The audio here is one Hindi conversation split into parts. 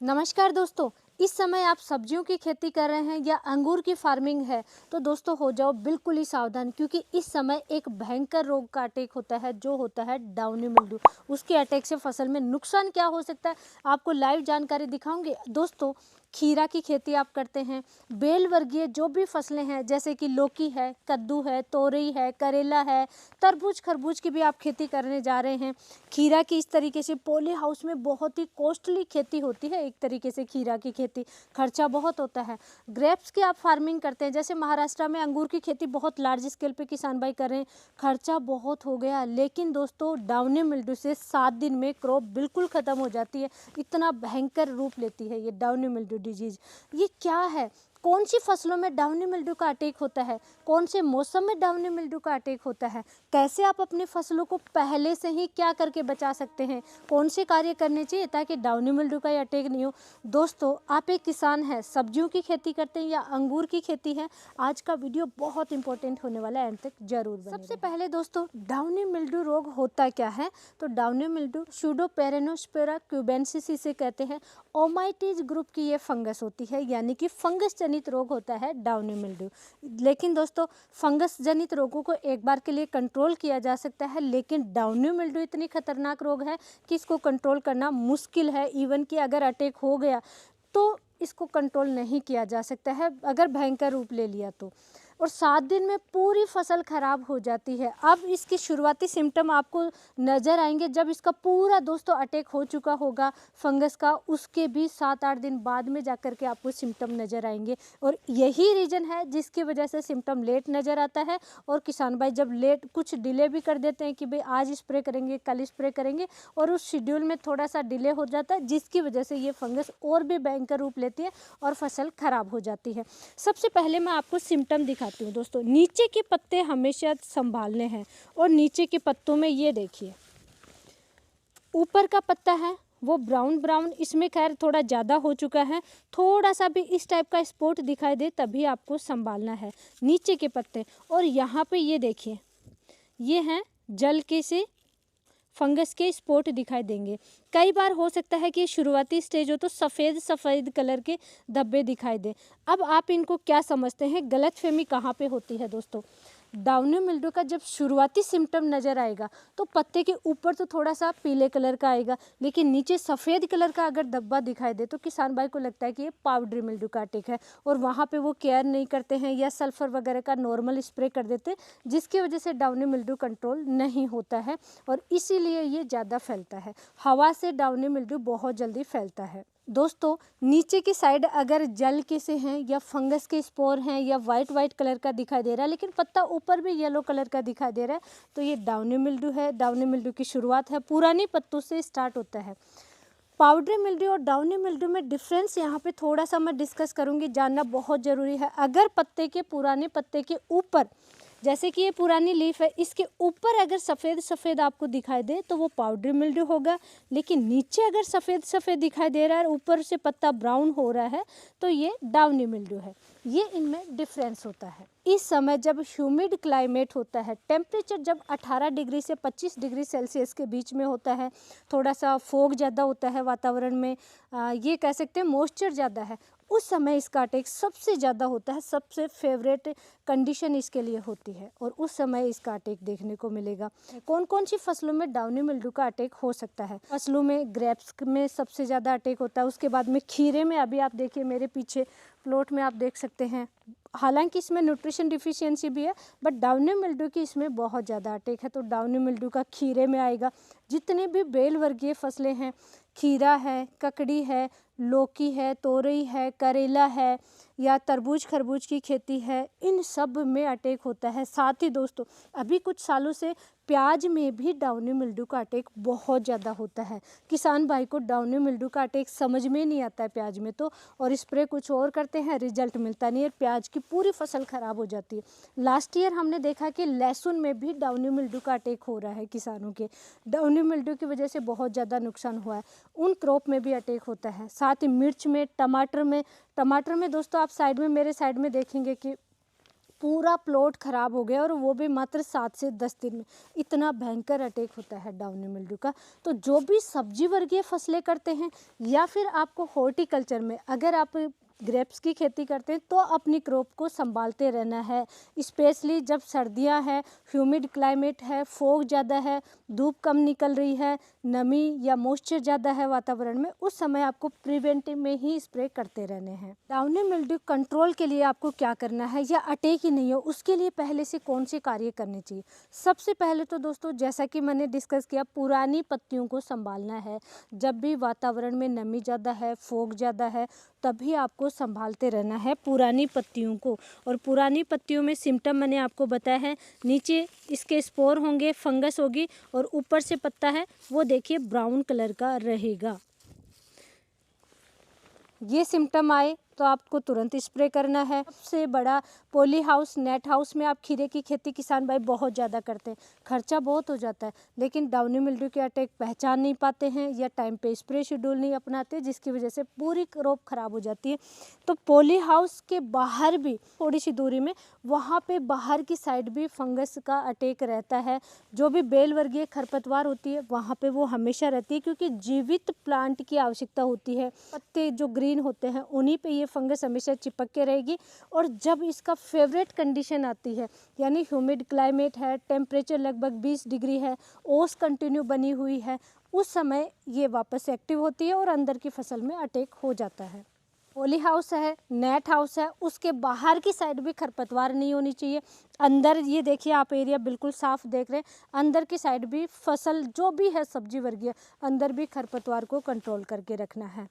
नमस्कार दोस्तों। इस समय आप सब्जियों की खेती कर रहे हैं या अंगूर की फार्मिंग है तो दोस्तों हो जाओ बिल्कुल ही सावधान, क्योंकि इस समय एक भयंकर रोग का अटैक होता है जो होता है डाउनी मिल्ड्यू। उसके अटैक से फसल में नुकसान क्या हो सकता है आपको लाइव जानकारी दिखाऊंगे दोस्तों। खीरा की खेती आप करते हैं, बेल वर्गीय जो भी फसलें हैं जैसे कि लौकी है, कद्दू है, तोरई है, करेला है, तरबूज खरबूज की भी आप खेती करने जा रहे हैं। खीरा की इस तरीके से पॉली हाउस में बहुत ही कॉस्टली खेती होती है। एक तरीके से खीरा की खेती खर्चा बहुत होता है। ग्रेप्स की आप फार्मिंग करते हैं, जैसे महाराष्ट्र में अंगूर की खेती बहुत लार्ज स्केल पे किसान भाई कर रहे हैं, खर्चा बहुत हो गया। लेकिन दोस्तों डाउनी मिल्ड्यू से 7 दिन में क्रॉप बिल्कुल ख़त्म हो जाती है। इतना भयंकर रूप लेती है ये डाउनी मिल्ड्यू डिजीज। ये क्या है, कौन सी फसलों में डाउनी मिल्ड्यू का अटैक होता है, कौन से मौसम में डाउनी मिल्ड्यू का अटैक होता है, कैसे आप अपनी फसलों को पहले से ही क्या करके बचा सकते हैं, कौन से कार्य करने चाहिए ताकि डाउनी मिल्ड्यू का अटैक नहीं हो। दोस्तों आप एक किसान हैं, सब्जियों की खेती करते हैं या अंगूर की खेती है, आज का वीडियो बहुत इंपॉर्टेंट होने वाला है, एंड तक जरूर बने। सबसे पहले दोस्तों डाउनी मिल्ड्यू रोग होता क्या है, तो डाउनी मिल्ड्यू सूडोपेरेनोस्पेरा क्यूबेंसिस इसे कहते हैं। ओमाइटीज ग्रुप की ये फंगस होती है, यानी कि फंगस जनित रोग होता है डाउनी मिल्ड्यू। लेकिन दोस्तों फंगस जनित रोगों को एक बार के लिए कंट्रोल किया जा सकता है, लेकिन डाउनी मिल्ड्यू इतनी खतरनाक रोग है कि इसको कंट्रोल करना मुश्किल है। इवन कि अगर अटैक हो गया तो इसको कंट्रोल नहीं किया जा सकता है अगर भयंकर रूप ले लिया तो, और 7 दिन में पूरी फसल खराब हो जाती है। अब इसकी शुरुआती सिम्टम आपको नज़र आएंगे जब इसका पूरा दोस्तों अटैक हो चुका होगा फंगस का, उसके भी 7-8 दिन बाद में जाकर के आपको सिम्टम नज़र आएंगे। और यही रीज़न है जिसकी वजह से सिम्टम लेट नज़र आता है, और किसान भाई जब लेट कुछ डिले भी कर देते हैं कि भाई आज स्प्रे करेंगे कल स्प्रे करेंगे, और उस शेड्यूल में थोड़ा सा डिले हो जाता है जिसकी वजह से ये फंगस और भी भयंकर रूप लेती है और फसल खराब हो जाती है। सबसे पहले मैं आपको सिम्टम दिखाती हूँ दोस्तों। नीचे के पत्ते हमेशा संभालने हैं, और नीचे के पत्तों में ये देखिए ऊपर का पत्ता है वो ब्राउन ब्राउन, इसमें खैर थोड़ा ज़्यादा हो चुका है, थोड़ा सा भी इस टाइप का स्पॉट दिखाई दे तभी आपको संभालना है नीचे के पत्ते। और यहाँ पे ये देखिए ये हैं जल के से फंगस के स्पॉट दिखाई देंगे। कई बार हो सकता है कि शुरुआती स्टेज हो तो सफ़ेद सफ़ेद कलर के धब्बे दिखाई दे। अब आप इनको क्या समझते हैं, गलतफहमी कहाँ पे होती है दोस्तों। डाउनी मिल्ड्यू का जब शुरुआती सिम्टम नज़र आएगा तो पत्ते के ऊपर तो थोड़ा सा पीले कलर का आएगा, लेकिन नीचे सफ़ेद कलर का अगर धब्बा दिखाई दे तो किसान भाई को लगता है कि ये पाउडरी मिल्ड्यू का अटैक है, और वहाँ पे वो केयर नहीं करते हैं या सल्फर वगैरह का नॉर्मल स्प्रे कर देते हैं, जिसकी वजह से डाउनी मिल्ड्यू कंट्रोल नहीं होता है और इसीलिए ये ज़्यादा फैलता है। हवा से डाउनी मिल्ड्यू बहुत जल्दी फैलता है। दोस्तों नीचे की साइड अगर जल के से हैं या फंगस के स्पोर हैं या वाइट कलर का दिखाई दे रहा है, लेकिन पत्ता ऊपर भी येलो कलर का दिखाई दे रहा है, तो ये डाउनी मिल्ड्यू है। डाउनी मिल्ड्यू की शुरुआत है पुरानी पत्तों से स्टार्ट होता है। पाउडरी मिल्ड्यू और डाउनी मिल्ड्यू में डिफरेंस यहाँ पे थोड़ा सा मैं डिस्कस करूँगी, जानना बहुत ज़रूरी है। अगर पत्ते के पुराने पत्ते के ऊपर, जैसे कि ये पुरानी लीफ है, इसके ऊपर अगर सफ़ेद सफ़ेद आपको दिखाई दे तो वो पाउडरी मिल्ड्यू होगा, लेकिन नीचे अगर सफ़ेद सफ़ेद दिखाई दे रहा है और ऊपर से पत्ता ब्राउन हो रहा है तो ये डाउनी मिल्ड्यू है। ये इनमें डिफरेंस होता है। इस समय जब ह्यूमिड क्लाइमेट होता है, टेम्परेचर जब 18 डिग्री से 25 डिग्री सेल्सियस के बीच में होता है, थोड़ा सा फोग ज़्यादा होता है वातावरण में, ये कह सकते हैं मॉइस्चर ज़्यादा है, उस समय इसका अटैक सबसे ज़्यादा होता है। सबसे फेवरेट कंडीशन इसके लिए होती है और उस समय इसका अटैक देखने को मिलेगा। कौन कौन सी फसलों में डाउनी मिल्ड्यू का अटैक हो सकता है, फसलों में ग्रेप्स में सबसे ज़्यादा अटैक होता है, उसके बाद में खीरे में, अभी आप देखिए मेरे पीछे प्लॉट में आप देख सकते हैं, हालांकि इसमें न्यूट्रिशन डिफिशियंसी भी है बट डाउनी मिल्ड्यू की इसमें बहुत ज़्यादा अटैक है, तो डाउनी मिल्ड्यू का खीरे में आएगा। जितने भी बेल वर्गीय फसलें हैं, खीरा है, ककड़ी है, लौकी है, तोरई है, करेला है या तरबूज खरबूज की खेती है, इन सब में अटैक होता है। साथ ही दोस्तों अभी कुछ सालों से प्याज में भी डाउनी मिल्ड्यू का अटैक बहुत ज़्यादा होता है। किसान भाई को डाउनी मिल्ड्यू का अटैक समझ में नहीं आता है प्याज में तो, और स्प्रे कुछ और करते हैं, रिजल्ट मिलता नहीं है, प्याज की पूरी फसल खराब हो जाती है। लास्ट ईयर हमने देखा कि लहसुन में भी डाउनी मिल्ड्यू का अटैक हो रहा है किसानों के, डाउनी मिल्ड्यू की वजह से बहुत ज़्यादा नुकसान हुआ है, उन क्रॉप में भी अटैक होता है। साथ ही मिर्च में, टमाटर में दोस्तों आप साइड में, मेरे साइड में देखेंगे कि पूरा प्लॉट खराब हो गया और वो भी मात्र 7 से 10 दिन में। इतना भयंकर अटैक होता है डाउनी मिल्ड्यू का। तो जो भी सब्जी वर्गीय फसलें करते हैं या फिर आपको हॉर्टिकल्चर में अगर आप ग्रेप्स की खेती करते हैं तो अपनी क्रॉप को संभालते रहना है, स्पेशली जब सर्दियां हैं, ह्यूमिड क्लाइमेट है, फॉग ज़्यादा है, धूप कम निकल रही है, नमी या मॉइस्चर ज़्यादा है वातावरण में, उस समय आपको प्रिवेंटिव में ही स्प्रे करते रहने हैं। डाउनी मिल्ड्यू कंट्रोल के लिए आपको क्या करना है या अटैक ही नहीं हो उसके लिए पहले से कौन से कार्य करने चाहिए। सबसे पहले तो दोस्तों जैसा कि मैंने डिस्कस किया, पुरानी पत्तियों को संभालना है। जब भी वातावरण में नमी ज़्यादा है, फॉग ज़्यादा है, तभी आपको संभालते रहना है पुरानी पत्तियों को। और पुरानी पत्तियों में सिम्टम मैंने आपको बताया है, नीचे इसके स्पोर होंगे, फंगस होगी और ऊपर से पत्ता है वो देखिए ब्राउन कलर का रहेगा। ये सिम्टम आए तो आपको तुरंत स्प्रे करना है। सबसे बड़ा पॉली हाउस, नेट हाउस में आप खीरे की खेती किसान भाई बहुत ज़्यादा करते हैं, खर्चा बहुत हो जाता है, लेकिन डाउनी मिल्ड्यू के अटैक पहचान नहीं पाते हैं या टाइम पे स्प्रे शेड्यूल नहीं अपनाते, जिसकी वजह से पूरी क्रॉप खराब हो जाती है। तो पॉली हाउस के बाहर भी थोड़ी सी दूरी में, वहाँ पे बाहर की साइड भी फंगस का अटैक रहता है। जो भी बेल वर्गीय खरपतवार होती है वहाँ पे वो हमेशा रहती है, क्योंकि जीवित प्लांट की आवश्यकता होती है। पत्ते जो ग्रीन होते हैं उन्हीं पे ये फंगस हमेशा चिपक के रहेगी। और जब इसका फेवरेट कंडीशन आती है, यानी ह्यूमिड क्लाइमेट है, टेम्परेचर लगभग 20 डिग्री है, ओस कंटिन्यू बनी हुई है, उस समय ये वापस एक्टिव होती है और अंदर की फसल में अटैक हो जाता है। पॉली हाउस है, नेट हाउस है, उसके बाहर की साइड भी खरपतवार नहीं होनी चाहिए। अंदर ये देखिए आप एरिया बिल्कुल साफ देख रहे हैं, अंदर की साइड भी फसल जो भी है सब्जी वर्गीय, अंदर भी खरपतवार को कंट्रोल करके रखना है।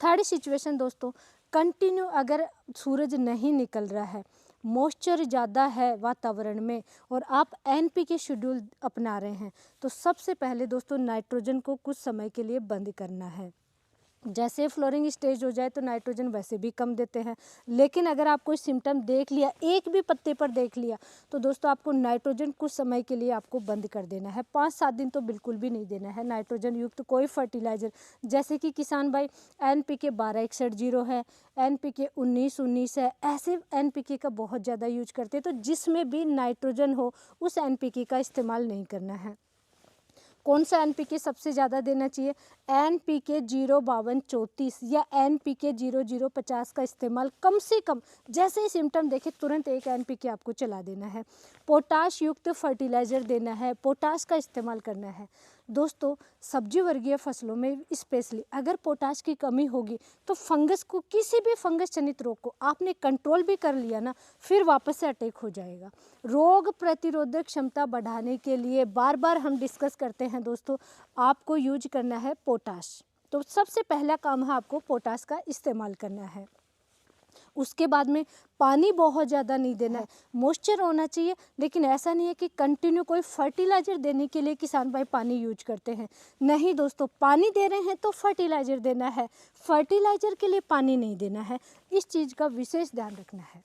थर्ड सिचुएशन दोस्तों, कंटिन्यू अगर सूरज नहीं निकल रहा है, मॉइस्चर ज़्यादा है वातावरण में और आप एनपीके शेड्यूल अपना रहे हैं, तो सबसे पहले दोस्तों नाइट्रोजन को कुछ समय के लिए बंद करना है। जैसे फ्लोरिंग स्टेज हो जाए तो नाइट्रोजन वैसे भी कम देते हैं, लेकिन अगर आप कोई सिम्टम देख लिया, एक भी पत्ते पर देख लिया, तो दोस्तों आपको नाइट्रोजन कुछ समय के लिए आपको बंद कर देना है। 5-7 दिन तो बिल्कुल भी नहीं देना है नाइट्रोजन युक्त कोई फर्टिलाइज़र। जैसे कि किसान भाई NPK 1261 है, NPK 1919 है, ऐसे NPK का बहुत ज़्यादा यूज करते हैं। तो जिसमें भी नाइट्रोजन हो उस NPK का इस्तेमाल नहीं करना है। कौन सा NPK सबसे ज़्यादा देना चाहिए? NPK 05234 या NPK 0050 का इस्तेमाल कम से कम, जैसे ही सिम्टम देखे तुरंत एक NPK आपको चला देना है। पोटाश युक्त फर्टिलाइज़र देना है, पोटाश का इस्तेमाल करना है। दोस्तों सब्जी वर्गीय फसलों में स्पेशली अगर पोटाश की कमी होगी तो फंगस को, किसी भी फंगस जनित रोग को आपने कंट्रोल भी कर लिया ना, फिर वापस से अटैक हो जाएगा। रोग प्रतिरोधक क्षमता बढ़ाने के लिए बार बार हम डिस्कस करते हैं दोस्तों, आपको यूज करना है पोटाश। तो सबसे पहला काम है आपको पोटाश का इस्तेमाल करना है। उसके बाद में पानी बहुत ज़्यादा नहीं देना है, मॉइस्चर होना चाहिए, लेकिन ऐसा नहीं है कि कंटिन्यू कोई फर्टिलाइज़र देने के लिए किसान भाई पानी यूज करते हैं। नहीं दोस्तों, पानी दे रहे हैं तो फर्टिलाइज़र देना है, फर्टिलाइज़र के लिए पानी नहीं देना है। इस चीज़ का विशेष ध्यान रखना है।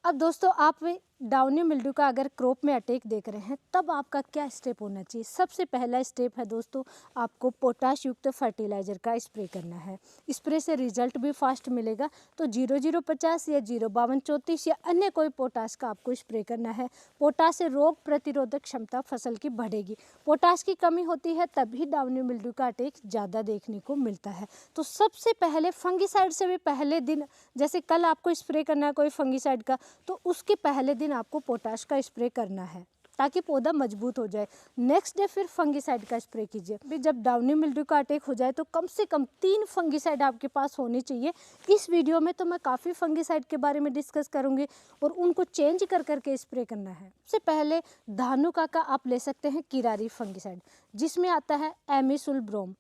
अब दोस्तों आप डाउनी मिल्ड्यू का अगर क्रॉप में अटैक देख रहे हैं, तब आपका क्या स्टेप होना चाहिए? सबसे पहला स्टेप है दोस्तों, आपको पोटाश युक्त फर्टिलाइज़र का स्प्रे करना है। स्प्रे से रिजल्ट भी फास्ट मिलेगा। तो 0050 या 05234 या अन्य कोई पोटाश का आपको स्प्रे करना है। पोटाश से रोग प्रतिरोधक क्षमता फसल की बढ़ेगी। पोटाश की कमी होती है तभी डाउनी मिल्ड्यू का अटैक ज़्यादा देखने को मिलता है। तो सबसे पहले फंगिसाइड से भी पहले दिन, जैसे कल आपको स्प्रे करना है कोई फंगिसाइड का, तो उसके पहले दिन आपको पोटाश का स्प्रे करना है ताकि पौधा मजबूत हो जाए। नेक्स्ट डे फिर फंगिसाइड का स्प्रे कीजिए। भी जब डाउनी मिल्ड्यू का अटैक हो जाए तो कम से कम 3 फंगिसाइड आपके पास होनी चाहिए। इस वीडियो में तो मैं काफ़ी फंगिसाइड के बारे में डिस्कस करूंगी और उनको चेंज कर करके स्प्रे करना है। सबसे पहले धानुका का आप ले सकते हैं किरारी फंगिसाइड, जिसमें आता है एमिसुलब्रोम।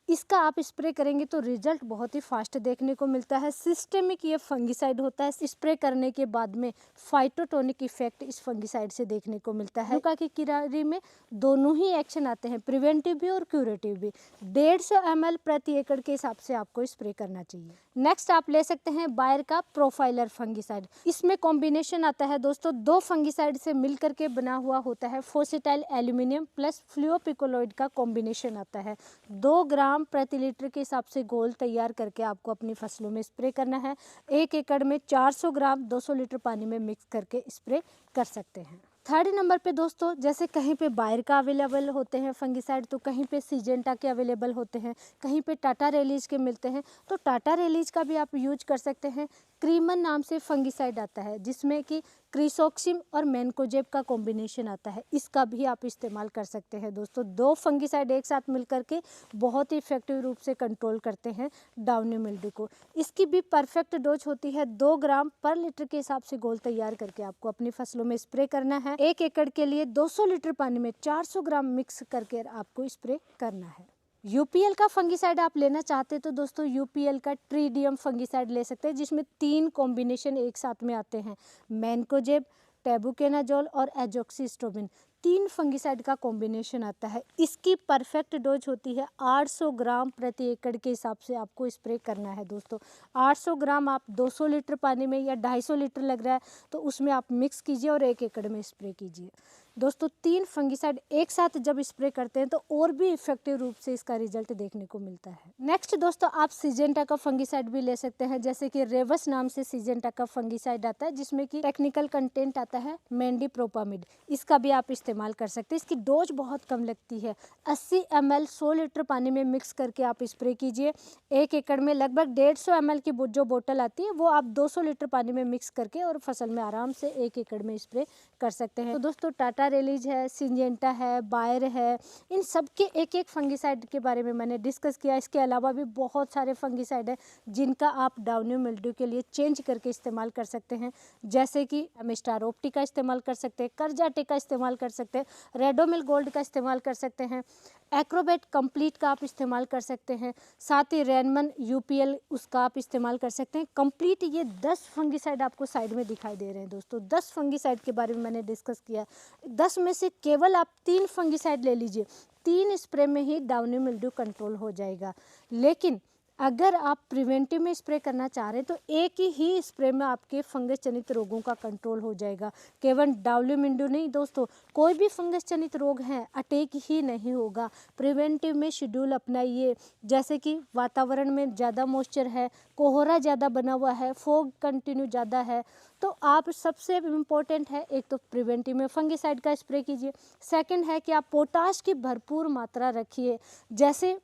इसका आप स्प्रे करेंगे तो रिजल्ट बहुत ही फास्ट देखने को मिलता है। सिस्टेमिक ये फंगिसाइड होता है। स्प्रे करने के बाद में फाइटोटोनिक इफेक्ट इस फंगिसाइड से देखने को मिलता है। धानुका की किरारी में दोनों ही एक्शन आते हैं, प्रिवेंटिव भी और क्यूरेटिव भी। 150 ml प्रति एकड़ के हिसाब से आपको स्प्रे करना चाहिए। नेक्स्ट आप ले सकते हैं बायर का प्रोफाइलर फंगिसाइड। इसमें कॉम्बिनेशन आता है दोस्तों 2 फंगिसाइड से मिलकर के बना हुआ होता है। फोसेटाइल एल्यूमिनियम प्लस फ्लूओपिकोलॉइड का कॉम्बिनेशन आता है। 2 ग्राम ग्राम प्रति लीटर के हिसाब से घोल तैयार करके आपको अपनी फसलों में स्प्रे करना है। 1 एकड़ में 400 ग्राम 200 लीटर पानी में मिक्स करके स्प्रे कर सकते हैं। थर्ड नंबर पे दोस्तों, जैसे कहीं पे बायर का अवेलेबल होते हैं फंगिसाइड, तो कहीं पे सिजेंटा के अवेलेबल होते हैं, कहीं पे टाटा रेलीज के मिलते हैं, तो टाटा रेलीज का भी आप यूज कर सकते हैं। क्रीमन नाम से फंगिसाइड आता है जिसमें कि क्रिसोक्सिम और मैनकोजेब का कॉम्बिनेशन आता है, इसका भी आप इस्तेमाल कर सकते हैं। दोस्तों 2 फंगिसाइड एक साथ मिलकर के बहुत ही इफेक्टिव रूप से कंट्रोल करते हैं डाउनी मिल्ड्यू को। इसकी भी परफेक्ट डोज होती है 2 ग्राम पर लीटर के हिसाब से घोल तैयार करके आपको अपनी फसलों में स्प्रे करना है। 1 एकड़ के लिए 200 लीटर पानी में 400 ग्राम मिक्स करके आपको स्प्रे करना है। यूपीएल का फंगिसाइड आप लेना चाहते हैं तो दोस्तों यूपीएल का ट्रीडियम फंगिसाइड ले सकते हैं, जिसमें 3 कॉम्बिनेशन एक साथ में आते हैं, मैनकोजेब, टेबुकेनाजोल और एजोक्सिस्ट्रोबिन। 3 फंगिसाइड का कॉम्बिनेशन आता है। इसकी परफेक्ट डोज होती है 800 ग्राम प्रति एकड़ के हिसाब से आपको स्प्रे करना है। दोस्तों 800 ग्राम आप 200 लीटर पानी में या 250 लीटर लग रहा है तो उसमें आप मिक्स कीजिए और 1 एकड़ में स्प्रे कीजिए। दोस्तों 3 फंगिसाइड एक साथ जब स्प्रे करते हैं तो और भी इफेक्टिव रूप से इसका रिजल्ट देखने को मिलता है। नेक्स्ट दोस्तों, आप सिजेंटा का फंगिसाइड भी ले सकते हैं, जैसे कि रेवस नाम से सिजेंटा का फंगिसाइड आता है जिसमें कि टेक्निकल कंटेंट आता है मेंडिप्रोपामिड। इसका भी आप इस्तेमाल कर सकते हैं। इसकी डोज बहुत कम लगती है, 80 ml 100 लीटर पानी में मिक्स करके आप स्प्रे कीजिए। 1 एकड़ में लगभग 150 ml की जो बोतल आती है वो आप 200 लीटर पानी में मिक्स करके और फसल में आराम से 1 एकड़ में स्प्रे कर सकते हैं। तो दोस्तों टाटा रेलीज है, सिंजेंटा है, बायर है, इन सब के एक एक फंगिसाइड के बारे में मैंने डिस्कस किया। इसके अलावा भी बहुत सारे फंगिसाइड हैं जिनका आप डाउनी मिल्ड्यू के लिए चेंज करके इस्तेमाल कर सकते हैं, जैसे कि मिस्टारोप्टी का इस्तेमाल कर सकते हैं, करजाटे का इस्तेमाल कर सकते हैं, रेडोमिल गोल्ड का इस्तेमाल कर सकते हैं, एक्रोबेट कंप्लीट का आप इस्तेमाल कर सकते हैं, साथ ही रेनमन यूपीएल उसका आप इस्तेमाल कर सकते हैं। कंप्लीट ये 10 फंगिसाइड आपको साइड में दिखाई दे रहे हैं। दोस्तों 10 फंगिसाइड के बारे में मैंने डिस्कस किया। 10 में से केवल आप 3 फंगिसाइड ले लीजिए, 3 स्प्रे में ही डाउनी मिल्ड्यू कंट्रोल हो जाएगा। लेकिन अगर आप प्रिवेंटिव में स्प्रे करना चाह रहे हैं तो एक ही स्प्रे में आपके फंगस जनित रोगों का कंट्रोल हो जाएगा। केवल डाउनी मिल्ड्यू नहीं दोस्तों, कोई भी फंगस जनित रोग है अटैक ही नहीं होगा। प्रिवेंटिव में शेड्यूल अपनाइए, जैसे कि वातावरण में ज़्यादा मॉइस्चर है, कोहरा ज़्यादा बना हुआ है, फॉग कंटिन्यू ज़्यादा है, तो आप सबसे इम्पोर्टेंट है एक तो प्रिवेंटिव में फंगिसाइड का स्प्रे कीजिए। सेकंड है कि आप पोटाश की भरपूर मात्रा रखिए, जैसे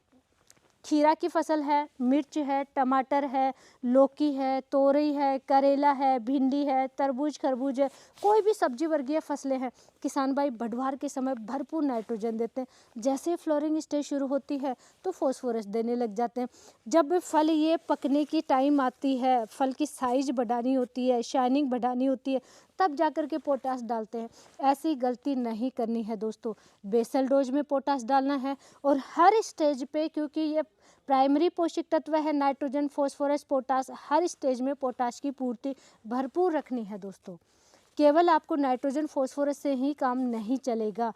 खीरा की फसल है, मिर्च है, टमाटर है, लौकी है, तोरई है, करेला है, भिंडी है, तरबूज खरबूज है, कोई भी सब्जी वर्गीय फसलें हैं, किसान भाई बढ़वार के समय भरपूर नाइट्रोजन देते हैं। जैसे फ्लोरिंग स्टेज शुरू होती है तो फॉस्फोरस देने लग जाते हैं। जब फल ये पकने की टाइम आती है, फल की साइज बढ़ानी होती है, शाइनिंग बढ़ानी होती है, तब जाकर के पोटास डालते हैं। ऐसी गलती नहीं करनी है दोस्तों, बेसल डोज में पोटास डालना है और हर स्टेज पे, क्योंकि ये प्राइमरी पोषक तत्व है नाइट्रोजन फास्फोरस पोटास, हर स्टेज में पोटास की पूर्ति भरपूर रखनी है दोस्तों। केवल आपको नाइट्रोजन फास्फोरस से ही काम नहीं चलेगा।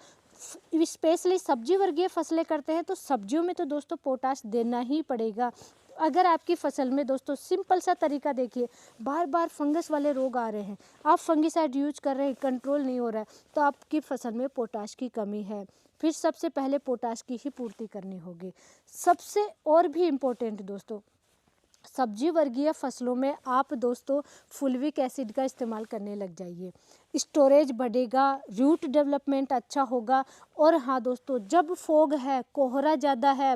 स्पेशली सब्जी वर्गीय फसलें करते हैं तो सब्जियों में तो दोस्तों पोटास देना ही पड़ेगा। अगर आपकी फसल में दोस्तों सिंपल सा तरीका देखिए, बार बार फंगस वाले रोग आ रहे हैं, आप फंगिसाइड यूज कर रहे हैं, कंट्रोल नहीं हो रहा है, तो आपकी फसल में पोटाश की कमी है। फिर सबसे पहले पोटाश की ही पूर्ति करनी होगी। सबसे और भी इम्पोर्टेंट दोस्तों, सब्जी वर्गीय फसलों में आप दोस्तों फुल्विक एसिड का इस्तेमाल करने लग जाइए। स्टोरेज बढ़ेगा, रूट डेवलपमेंट अच्छा होगा। और हाँ दोस्तों, जब फॉग है, कोहरा ज़्यादा है,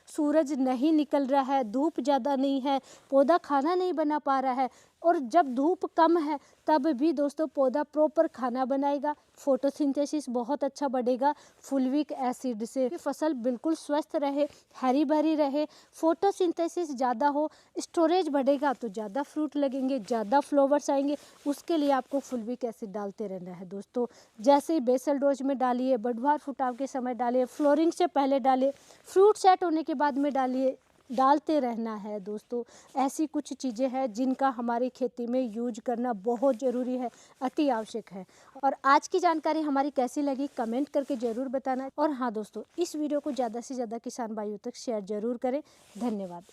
सूरज नहीं निकल रहा है, धूप ज़्यादा नहीं है, पौधा खाना नहीं बना पा रहा है, और जब धूप कम है तब भी दोस्तों पौधा प्रॉपर खाना बनाएगा, फोटोसिंथेसिस बहुत अच्छा बढ़ेगा। फुल्विक एसिड से फसल बिल्कुल स्वस्थ रहे, हरी भरी रहे, फोटोसिंथेसिस ज़्यादा हो, स्टोरेज बढ़ेगा तो ज़्यादा फ्रूट लगेंगे, ज़्यादा फ्लावर्स आएंगे। उसके लिए आपको फुल्विक एसिड डालते रहना है दोस्तों। जैसे ही बेसल डोज में डालिए, बढ़वार फुटाव के समय डालिए, फ्लोरिंग से पहले डालिए, फ्रूट सेट होने के बाद में डालिए, डालते रहना है दोस्तों। ऐसी कुछ चीज़ें हैं जिनका हमारी खेती में यूज करना बहुत ज़रूरी है, अति आवश्यक है। और आज की जानकारी हमारी कैसी लगी कमेंट करके ज़रूर बताना। और हाँ दोस्तों, इस वीडियो को ज़्यादा से ज़्यादा किसान भाइयों तक शेयर ज़रूर करें। धन्यवाद।